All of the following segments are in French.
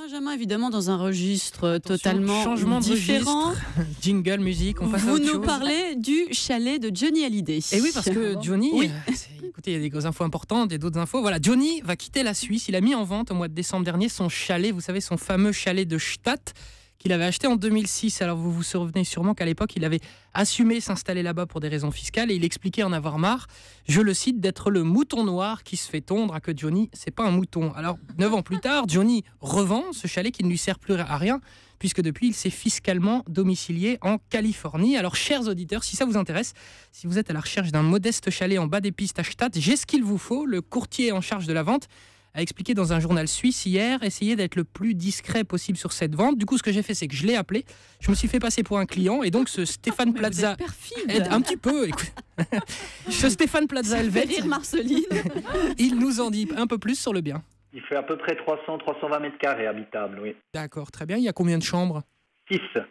Benjamin, évidemment, dans un registre totalement changement différent. De registre. Jingle, musique, on passe à autre chose. Vous nous parlez du chalet de Johnny Hallyday. Et oui, parce que Johnny, oui. Écoutez, il y a des infos importantes et d'autres infos. Voilà, Johnny va quitter la Suisse. Il a mis en vente au mois de décembre dernier son chalet, vous savez, son fameux chalet de Stade, qu'il avait acheté en 2006. Alors vous vous souvenez sûrement qu'à l'époque, il avait assumé s'installer là-bas pour des raisons fiscales et il expliquait en avoir marre, je le cite, d'être le mouton noir qui se fait tondre, à que Johnny, c'est pas un mouton. Alors 9 ans plus tard, Johnny revend ce chalet qui ne lui sert plus à rien puisque depuis, il s'est fiscalement domicilié en Californie. Alors, chers auditeurs, si ça vous intéresse, si vous êtes à la recherche d'un modeste chalet en bas des pistes à Stade, j'ai ce qu'il vous faut. Le courtier en charge de la vente a expliqué dans un journal suisse hier, essayez d'être le plus discret possible sur cette vente. Du coup, ce que j'ai fait, c'est que je l'ai appelé, je me suis fait passer pour un client, et donc ce Stéphane Plaza... perfide. Un petit peu, écoute. Ce Stéphane Plaza Helvet, Marceline. Il nous en dit un peu plus sur le bien. Il fait à peu près 300-320 mètres carrés habitables, oui. D'accord, très bien. Il y a combien de chambres ? 6. Il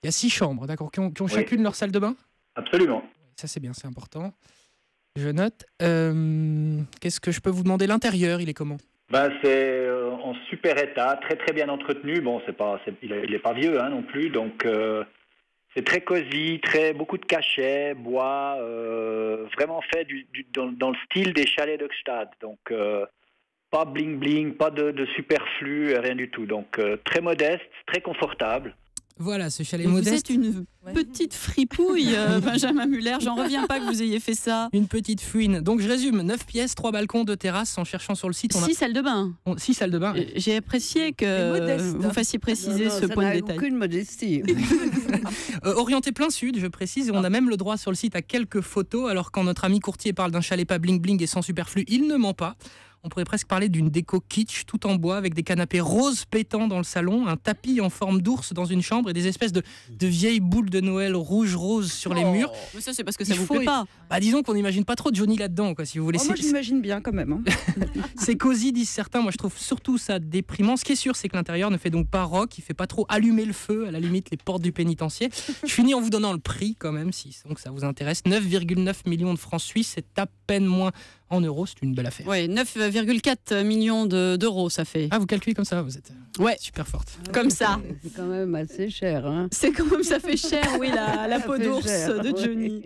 y a 6 chambres, d'accord, qui ont chacune leur salle de bain ? Absolument. Ça, c'est bien, c'est important. Je note. Qu'est-ce que je peux vous demander ? L'intérieur, il est comment ? C'est en super état, très très bien entretenu. Bon, il n'est pas vieux non plus, donc c'est très cosy, beaucoup de cachets, bois, vraiment fait dans le style des chalets de Gstaad. Donc pas bling bling, pas de superflu, rien du tout. Donc très modeste, très confortable. Voilà, ce chalet Vous modeste. êtes une petite fripouille, Benjamin Muller. J'en reviens pas que vous ayez fait ça. Une petite fouine. Donc je résume, 9 pièces, 3 balcons, 2 terrasses. En cherchant sur le site, on a 6 salles de bain. 6 salles de bain. J'ai apprécié que vous fassiez préciser ce point de détail. Aucune modestie. Orienté plein sud, je précise, et on a même le droit sur le site à quelques photos. Alors quand notre ami courtier parle d'un chalet pas bling bling et sans superflu, il ne ment pas. On pourrait presque parler d'une déco kitsch, tout en bois, avec des canapés roses pétants dans le salon, un tapis en forme d'ours dans une chambre et des espèces de vieilles boules de Noël rouge-rose sur les murs. Mais ça, c'est parce que ça vous plaît pas. Disons qu'on n'imagine pas trop Johnny là-dedans, quoi, si vous voulez. Moi, je l'imagine bien quand même. C'est cosy, disent certains. Moi, je trouve surtout ça déprimant. Ce qui est sûr, c'est que l'intérieur ne fait donc pas rock. Il fait pas trop allumer le feu, à la limite, les portes du pénitencier. Je finis en vous donnant le prix, quand même, si donc ça vous intéresse. 9,9 millions de francs suisses, c'est à peine moins en euros. C'est une belle affaire. Oui, 9,4 millions d'euros, ça fait. Ah, vous calculez comme ça, vous êtes super forte. Comme ça. C'est quand même assez cher. C'est quand même, ça fait cher, oui, la peau d'ours cher, de Johnny.